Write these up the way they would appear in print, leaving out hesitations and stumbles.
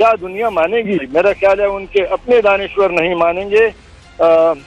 کیا دنیا مانے گی؟ میرا خیال ہے ان کے اپنے دانشور نہیں مانیں گے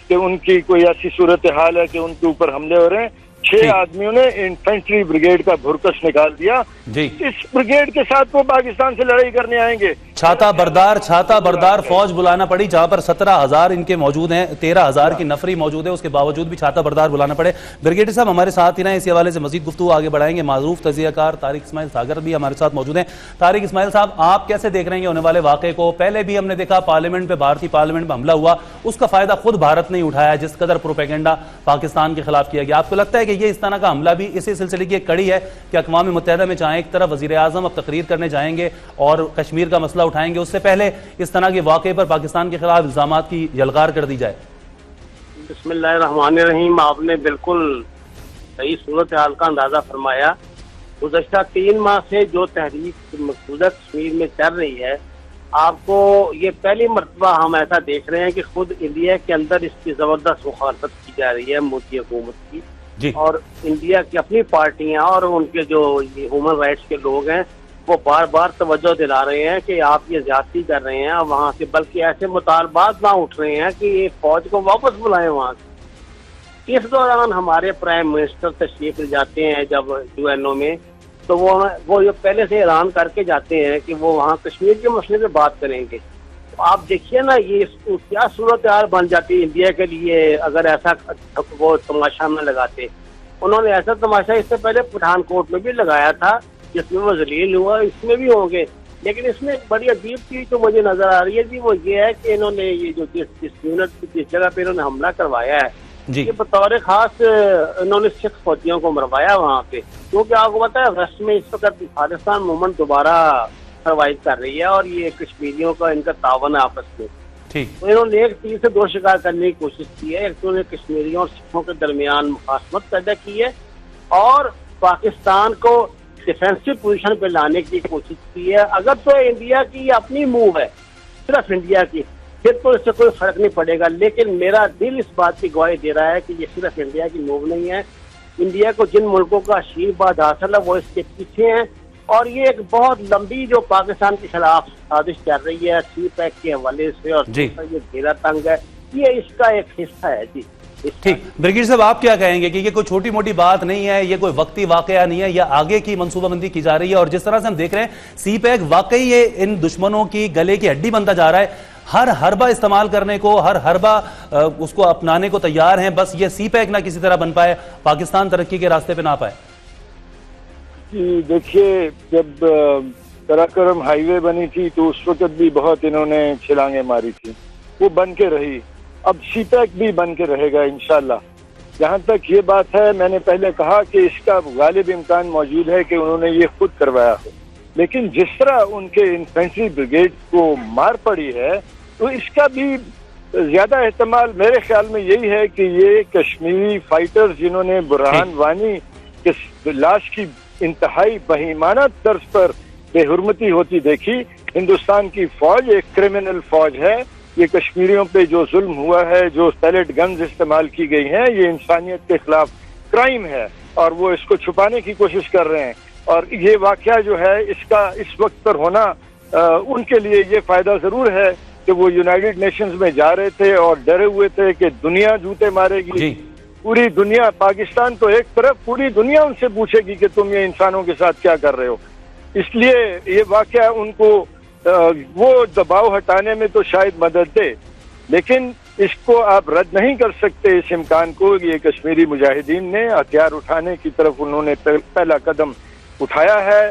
کہ ان کی کوئی ایسی صورتحال ہے کہ ان کے اوپر حملے ہو رہے ہیں. 6 آدمیوں نے انفینٹری بریگیڈ کا بھرکس نکال دیا. اس بریگیڈ کے ساتھ وہ پاکستان سے لڑائی کرنے آئیں گے. چھاتا بردار فوج بلانا پڑی, جہاں پر 17,000 ان کے موجود ہیں, 13,000 کی نفری موجود ہے, اس کے باوجود بھی چھاتا بردار بلانا پڑے. بریگیڈیئر صاحب ہمارے ساتھ ہی رہیں, اسی حوالے سے مزید گفتگو آگے بڑھائیں گے. معروف تجزیہ کار طارق اسماعیل ساگر بھی ہمارے ساتھ موجود ہیں. طارق اسماعیل صاحب, آپ کیسے دیکھ رہے ہیں ہونے والے واقعے کو؟ پہلے بھی ہم نے دیکھا پارلیمنٹ پہ, بھارتی پارلیمنٹ پہ حملہ ہوا, اس کا فائدہ خود بھارت نے اٹھایا جس قدر پروپیگنڈا پاکستان کے خلاف کیا گیا. آپ کو لگتا ہے کہ یہ اس طرح کا حملہ بھی اسی سلسلے کی ایک کڑی ہے کہ اقوام متحدہ میں چاہیں ایک طرف وزیر اعظم اب تقریر کرنے جائیں گے اور کشمیر کا مسئلہ اٹھائیں گے, اس سے پہلے اس طرح کے واقعے پر پاکستان کے خلاف الزامات کی یلغار کر دی جائے؟ بسم اللہ الرحمن الرحیم. آپ نے بالکل صحیح صورتحال کا اندازہ فرمایا. گزشتہ 3 ماہ سے جو تحریک مقبوضہ کشمیر میں چل رہی ہے, آپ کو یہ پہلی مرتبہ ہم ایسا دیکھ رہے ہیں کہ خود انڈیا کے اندر اس کی زبردست مخالفت کی جا رہی ہے مودی حکومت کی. اور انڈیا کی اپنی پارٹیاں اور ان کے جو ہیومن رائٹس کے لوگ ہیں وہ بار بار توجہ دلا رہے ہیں کہ آپ یہ زیادتی کر رہے ہیں وہاں سے, بلکہ ایسے مطالبات نہ اٹھ رہے ہیں کہ یہ فوج کو واپس بلائیں وہاں سے. اس دوران ہمارے پرائم منسٹر تشریف لے جاتے ہیں جب UN میں, تو وہ یہ پہلے سے اعلان کر کے جاتے ہیں کہ وہ وہاں کشمیر کے مسئلے پہ بات کریں گے. آپ دیکھیے نا یہ کیا صورتحال بن جاتی ہے انڈیا کے لیے اگر ایسا وہ تماشا نہ لگاتے. انہوں نے ایسا تماشا اس سے پہلے پٹھان کوٹ میں بھی لگایا تھا جس میں وہ ذلیل ہوا, اس میں بھی ہوں گے. لیکن اس میں ایک بڑی عجیب چیز جو مجھے نظر آ رہی ہے جی وہ یہ ہے کہ انہوں نے یہ جو جس یونٹ جس جگہ پہ انہوں نے حملہ کروایا ہے یہ بطور خاص انہوں نے 6 فوجیوں کو مروایا وہاں پہ, کیونکہ آپ کو پتا ہے ویسٹ میں اس وقت پاکستان موومنٹ دوبارہ سروائیو کر رہی ہے اور یہ کشمیریوں کا ان کا تعاون ہے آپس میں. تو انہوں نے ایک تیر سے 2 شکار کرنے کی کوشش کی ہے. ایک تو انہوں نے کشمیریوں اور سکھوں کے درمیان مخاصمت پیدا کی ہے اور پاکستان کو ڈیفینسو پوزیشن پہ لانے کی کوشش کی ہے. اگر تو انڈیا کی اپنی موو ہے, صرف انڈیا کی, پھر تو اس سے کوئی فرق نہیں پڑے گا. لیکن میرا دل اس بات کی گواہی دے رہا ہے کہ یہ صرف انڈیا کی موو نہیں ہے. انڈیا کو جن ملکوں کا آشیرواد حاصل ہے وہ اس کے پیچھے ہیں, اور یہ ایک بہت لمبی جو پاکستان کے خلاف سازش چل رہی ہے سی پیک کے حوالے سے, اور یہ گھیرا تنگ ہے, یہ اس کا ایک حصہ ہے. جی ٹھیک. بریگیڈیئر صاحب آپ کیا کہیں گے کہ یہ کوئی چھوٹی موٹی بات نہیں ہے, یہ کوئی وقتی واقعہ نہیں ہے, یا آگے کی منصوبہ بندی کی جا رہی ہے؟ اور جس طرح سے ہم دیکھ رہے ہیں سی پیک واقعی یہ ان دشمنوں کی گلے کی ہڈی بنتا جا رہا ہے, ہر حربہ استعمال کرنے کو, ہر حربہ اس کو اپنانے کو تیار ہیں, بس یہ سی پیک نہ کسی طرح بن پائے, پاکستان ترقی کے راستے پہ نہ پائے. جی دیکھیے, جب قراقرم ہائی وے بنی تھی تو اس وقت بھی بہت انہوں نے چھلانگیں ماری تھی, وہ بن کے رہی. اب سی پیک بھی بن کے رہے گا انشاءاللہ. جہاں تک یہ بات ہے, میں نے پہلے کہا کہ اس کا غالب امکان موجود ہے کہ انہوں نے یہ خود کروایا ہو, لیکن جس طرح ان کے انفینٹری بریگیڈ کو مار پڑی ہے تو اس کا بھی زیادہ احتمال میرے خیال میں یہی ہے کہ یہ کشمیری فائٹرز جنہوں نے برہان وانی کے لاش کی انتہائی بہیمانہ طرز پر بے حرمتی ہوتی دیکھی. ہندوستان کی فوج ایک کرمنل فوج ہے. یہ کشمیریوں پہ جو ظلم ہوا ہے, جو پیلٹ گنز استعمال کی گئی ہیں, یہ انسانیت کے خلاف کرائم ہے اور وہ اس کو چھپانے کی کوشش کر رہے ہیں. اور یہ واقعہ جو ہے اس کا اس وقت پر ہونا ان کے لیے یہ فائدہ ضرور ہے کہ وہ یونائیٹڈ نیشنز میں جا رہے تھے اور ڈرے ہوئے تھے کہ دنیا جوتے مارے گی. پوری دنیا, پاکستان تو ایک طرف, پوری دنیا ان سے پوچھے گی کہ تم یہ انسانوں کے ساتھ کیا کر رہے ہو. اس لیے یہ واقعہ ان کو وہ دباؤ ہٹانے میں تو شاید مدد دے, لیکن اس کو آپ رد نہیں کر سکتے اس امکان کو. یہ کشمیری مجاہدین نے ہتھیار اٹھانے کی طرف انہوں نے پہلا قدم اٹھایا ہے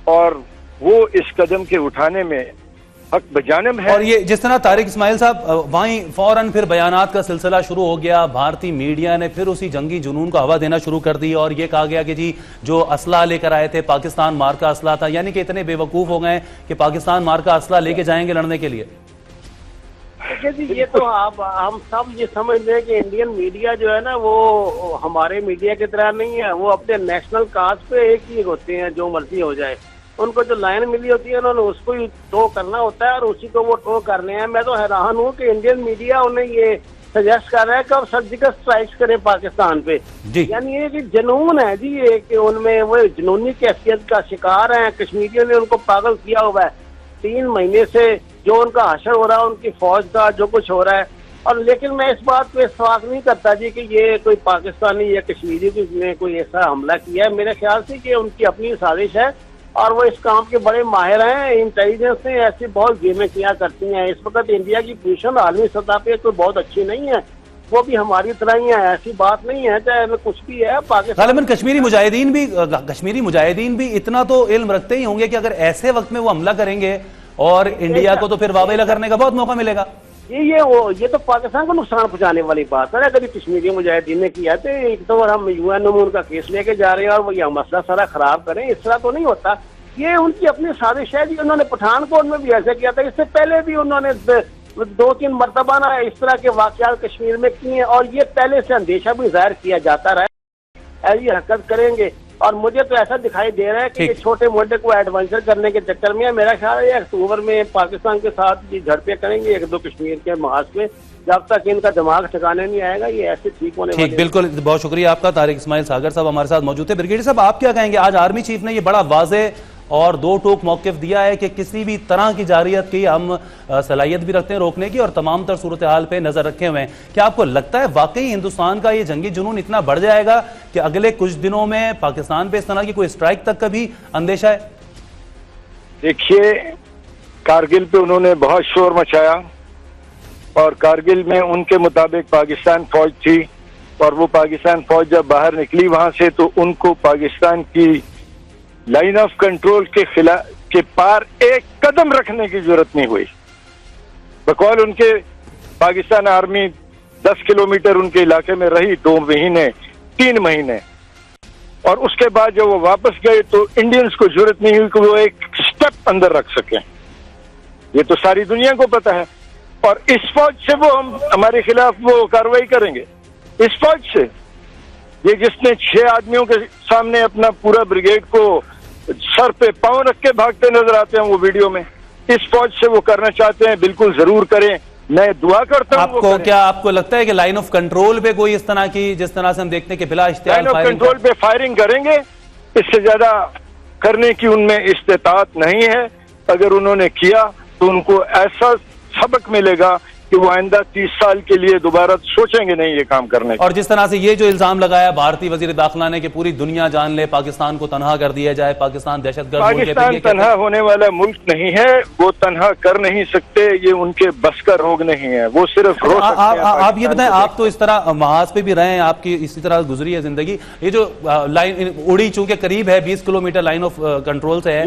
اور وہ اس قدم کے اٹھانے میں حق بجانب ہے. اور یہ جس طرح طارق اسماعیل صاحب وہیں فوراً پھر بیانات کا سلسلہ شروع ہو گیا, بھارتی میڈیا نے پھر اسی جنگی جنون کو ہوا دینا شروع کر دی اور یہ کہا گیا کہ جی جو اسلحہ لے کر آئے تھے پاکستان مار کا اسلحہ تھا, یعنی کہ اتنے بے وقوف ہو گئے کہ پاکستان مار کا اسلحہ لے کے جائیں گے لڑنے کے لیے. جی یہ تو ہم سب یہ سمجھ رہے ہیں کہ انڈین میڈیا جو ہے نا وہ ہمارے میڈیا کی طرح نہیں ہے. وہ اپنے نیشنل کاز پہ ایک ہی ہوتے ہیں, جو مرضی ہو جائے. ان کو جو لائن ملی ہوتی ہے انہوں نے اس کو ہی ٹو کرنا ہوتا ہے اور اسی کو وہ ٹو کرنے ہیں. میں تو حیران ہوں کہ انڈین میڈیا انہیں یہ سجیسٹ کر رہا ہے کہ اب سرجیکل اسٹرائکس کریں پاکستان پہ. یعنی یہ کہ جنون ہے جی, یہ کہ ان میں وہ جنونی کیفیت کا شکار ہیں. کشمیریوں نے ان کو پاگل کیا ہوا ہے. 3 مہینے سے جو ان کا حشر ہو رہا ہے ان کی فوج کا جو کچھ ہو رہا ہے، اور لیکن میں اس بات پہ اتفاق نہیں کرتا جی کہ یہ کوئی پاکستانی یا کشمیری نے کوئی ایسا حملہ کیا ہے. میرے خیال سے کہ ان کی اپنی سازش ہے اور وہ اس کام کے بڑے ماہر ہیں. انٹیلیجنس نے ایسی بہت گیمیں کیا کرتی ہیں. اس وقت انڈیا کی پوزیشن عالمی سطح پہ کوئی بہت اچھی نہیں ہے، وہ بھی ہماری طرح ہی ہے. ایسی بات نہیں ہے چاہے کچھ بھی ہے. پاکستان غالباً کشمیری مجاہدین بھی اتنا تو علم رکھتے ہی ہوں گے کہ اگر ایسے وقت میں وہ حملہ کریں گے اور انڈیا کو تو پھر واویلا کرنے کا بہت موقع ملے گا. یہ تو پاکستان کو نقصان پہنچانے والی بات ہے. اگر کشمیری مجاہدین نے کیا تو ایک تو ہم یو این میں ان کا کیس لے کے جا رہے ہیں اور وہ یہ مسئلہ سارا خراب کریں، اس طرح تو نہیں ہوتا. یہ ان کی اپنی سازش ہے جی. انہوں نے پٹھان کوٹ میں بھی ایسا کیا تھا، اس سے پہلے بھی انہوں نے 2-3 مرتبہ نا اس طرح کے واقعات کشمیر میں کیے ہیں، اور یہ پہلے سے اندیشہ بھی ظاہر کیا جاتا رہا ہے ایسی حرکت کریں گے. اور مجھے تو ایسا دکھائی دے رہا ہے کہ یہ چھوٹے موٹے کو ایڈونچر کرنے کے چکر میں میرا خیال ہے اکتوبر میں پاکستان کے ساتھ یہ جھڑپیں کریں گے 1-2 کشمیر کے محاذ پہ. جب تک ان کا دماغ ٹھکانے نہیں آئے گا یہ ایسے ٹھیک ہونے والے. بالکل، بہت شکریہ آپ کا. طارق اسماعیل ساگر صاحب ہمارے ساتھ موجود تھے. بریگیڈیئر صاحب آپ کیا کہیں گے؟ آج آرمی چیف نے یہ بڑا واضح اور 2 ٹوک موقف دیا ہے کہ کسی بھی طرح کی جارحیت کی ہم صلاحیت بھی رکھتے ہیں روکنے کی اور تمام تر صورتحال پہ نظر رکھے ہوئے ہیں. کیا آپ کو لگتا ہے واقعی ہندوستان کا یہ جنگی جنون اتنا بڑھ جائے گا کہ اگلے کچھ دنوں میں پاکستان پہ اس طرح کی کوئی اسٹرائک تک کا بھی اندیشہ ہے؟ دیکھیے، کارگل پہ انہوں نے بہت شور مچایا اور کارگل میں ان کے مطابق پاکستان فوج تھی، اور وہ پاکستان فوج جب باہر نکلی وہاں سے تو ان کو پاکستان کی لائن آف کنٹرول کے پار ایک قدم رکھنے کی ضرورت نہیں ہوئی. بقول ان کے پاکستان آرمی 10 کلومیٹر ان کے علاقے میں رہی 2 مہینے 3 مہینے، اور اس کے بعد جب وہ واپس گئے تو انڈینز کو ضرورت نہیں ہوئی کہ وہ ایک سٹیپ اندر رکھ سکیں. یہ تو ساری دنیا کو پتا ہے. اور اس فوج سے وہ ہمارے خلاف وہ کارروائی کریں گے. اس فوج سے یہ جس نے 6 آدمیوں کے سامنے اپنا پورا بریگیڈ کو سر پہ پاؤں رکھ کے بھاگتے نظر آتے ہیں وہ ویڈیو میں، اس فوج سے وہ کرنا چاہتے ہیں بالکل ضرور کریں. میں دعا کرتا ہوں. کیا آپ کو لگتا ہے کہ لائن آف کنٹرول پہ کوئی اس طرح کی جس طرح سے ہم دیکھتے ہیں کہ بلا اشتعال لائن آف کنٹرول پہ فائرنگ کریں گے؟ اس سے زیادہ کرنے کی ان میں استطاعت نہیں ہے. اگر انہوں نے کیا تو ان کو ایسا سبق ملے گا کہ وہ آئندہ 30 سال کے لیے دوبارہ سوچیں گے نہیں یہ کام کرنے کا. اور جس طرح سے یہ جو الزام لگایا بھارتی وزیر داخلہ نے کہ پوری دنیا جان لے پاکستان کو تنہا کر دیا جائے، پاکستان دہشت گرد ملک ہے. پاکستان تنہا ہونے والا ملک نہیں ہے، وہ تنہا کر نہیں سکتے، یہ ان کے بس کا روگ نہیں ہے. وہ صرف آپ یہ بتائیں، آپ تو اس طرح محاذ پہ بھی رہے ہیں، آپ کی اسی طرح گزری ہے زندگی. یہ جو لائن اڑی چونکہ قریب ہے 20 کلومیٹر لائن آف کنٹرول سے ہے،